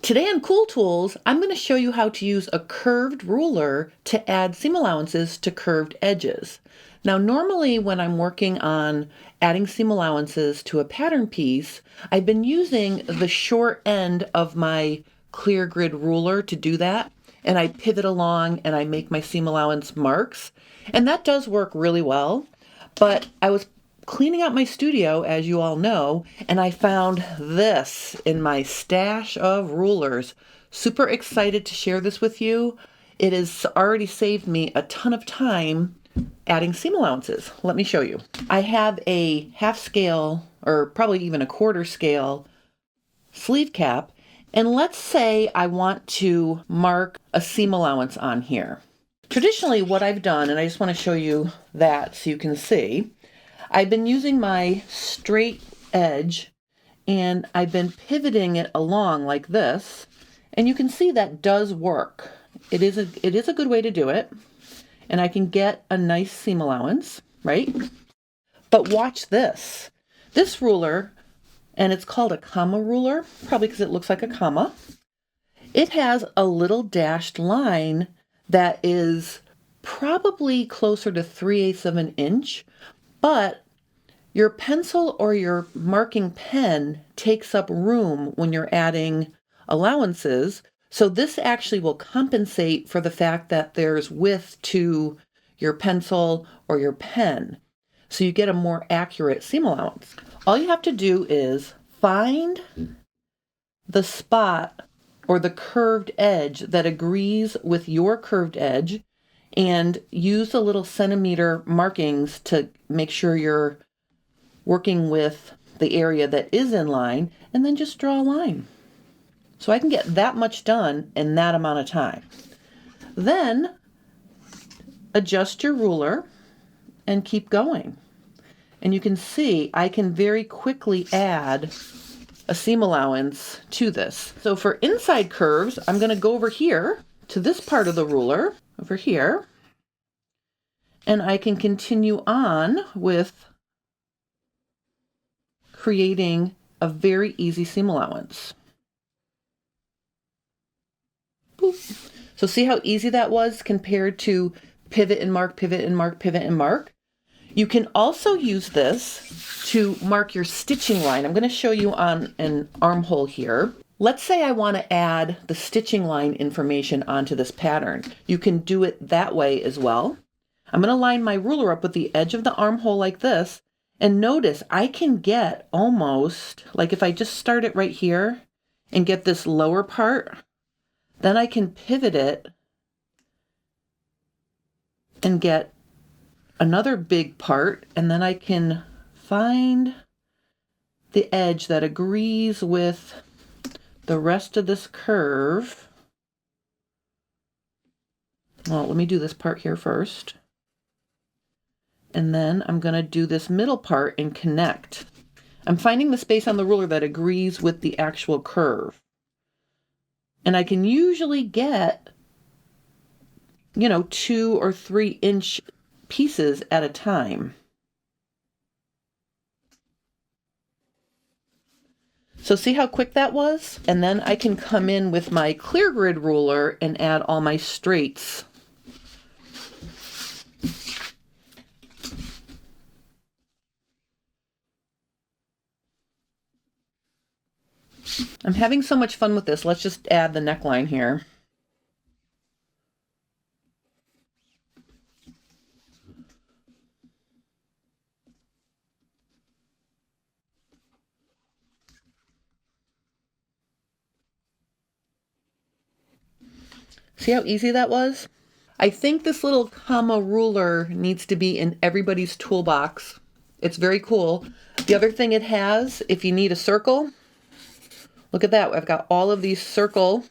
Today on Cool Tools, I'm going to show you how to use a curved ruler to add seam allowances to curved edges. Now, normally when I'm working on adding seam allowances to a pattern piece, I've been using the short end of my clear grid ruler to do that, and I pivot along and I make my seam allowance marks, and that does work really well. But I was cleaning out my studio, as you all know, and I found this in my stash of rulers. Super excited to share this with you. It has already saved me a ton of time adding seam allowances. Let me show you. I have a half scale, or probably even a quarter scale, sleeve cap, and let's say I want to mark a seam allowance on here. Traditionally, what I've done, and I just want to show you that so you can see, I've been using my straight edge and I've been pivoting it along like this, and you can see that does work. It is a good way to do it, and I can get a nice seam allowance, right? But watch this. This ruler, and it's called a comma ruler, probably because it looks like a comma. It has a little dashed line that is probably closer to 3/8 of an inch, but your pencil or your marking pen takes up room when you're adding allowances, so this actually will compensate for the fact that there's width to your pencil or your pen, so you get a more accurate seam allowance. All you have to do is find the spot or the curved edge that agrees with your curved edge and use the little centimeter markings to make sure you're working with the area that is in line, and then just draw a line. So I can get that much done in that amount of time. Then adjust your ruler and keep going. And you can see I can very quickly add a seam allowance to this. So for inside curves, I'm going to go over here to this part of the ruler, over here, and I can continue on with creating a very easy seam allowance. Boop. So see how easy that was compared to pivot and mark, pivot and mark, pivot and mark. You can also use this to mark your stitching line. I'm going to show you on an armhole here. Let's say I want to add the stitching line information onto this pattern. You can do it that way as well. I'm going to line my ruler up with the edge of the armhole like this. And notice I can get almost, like if I just start it right here and get this lower part, then I can pivot it and get another big part, and then I can find the edge that agrees with the rest of this curve. Well, let me do this part here first. And then I'm going to do this middle part and connect. I'm finding the space on the ruler that agrees with the actual curve. And I can usually get, 2 or 3 inch pieces at a time. So see how quick that was? And then I can come in with my clear grid ruler and add all my straights. I'm having so much fun with this. Let's just add the neckline here. See how easy that was? I think this little comma ruler needs to be in everybody's toolbox. It's very cool. The other thing it has, if you need a circle, look at that. I've got all of these circle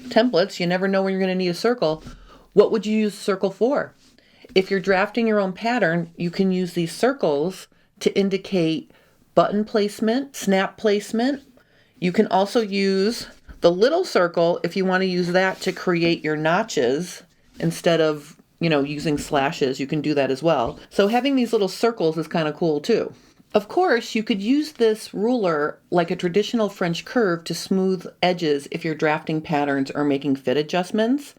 templates. You never know when you're going to need a circle. What would you use a circle for? If you're drafting your own pattern, you can use these circles to indicate button placement, snap placement. You can also use the little circle if you want to use that to create your notches instead of, using slashes. You can do that as well. So having these little circles is kind of cool too. Of course, you could use this ruler like a traditional French curve to smooth edges if you're drafting patterns or making fit adjustments.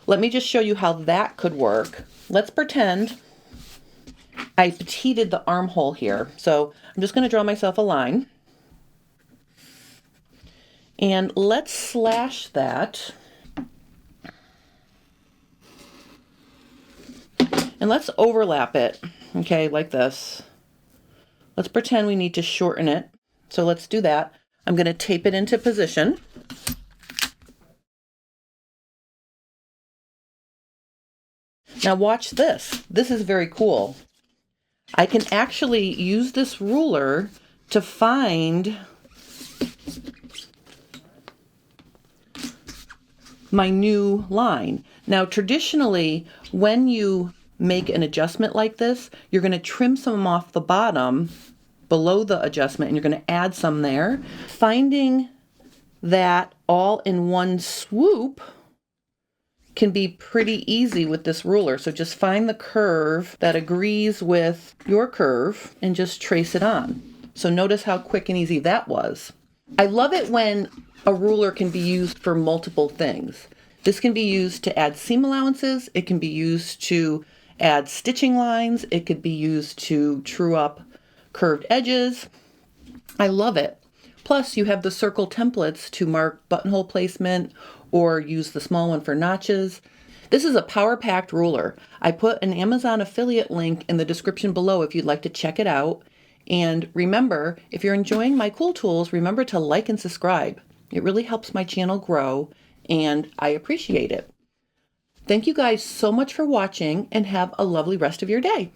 Let me just show you how that could work. Let's pretend I petiteed the armhole here. So I'm just going to draw myself a line. And let's slash that. And let's overlap it, okay, like this. Let's pretend we need to shorten it. So let's do that. I'm going to tape it into position. Now watch this. This is very cool. I can actually use this ruler to find my new line. Now traditionally, when you make an adjustment like this, you're going to trim some off the bottom below the adjustment and you're going to add some there. Finding that all in one swoop can be pretty easy with this ruler. So just find the curve that agrees with your curve and just trace it on. So notice how quick and easy that was. I love it when a ruler can be used for multiple things. This can be used to add seam allowances. It can be used to add stitching lines. It could be used to true up curved edges. I love it. Plus you have the circle templates to mark buttonhole placement or use the small one for notches. This is a power-packed ruler. I put an Amazon affiliate link in the description below if you'd like to check it out. And remember, if you're enjoying my cool tools, remember to like and subscribe. It really helps my channel grow and I appreciate it. Thank you guys so much for watching and have a lovely rest of your day.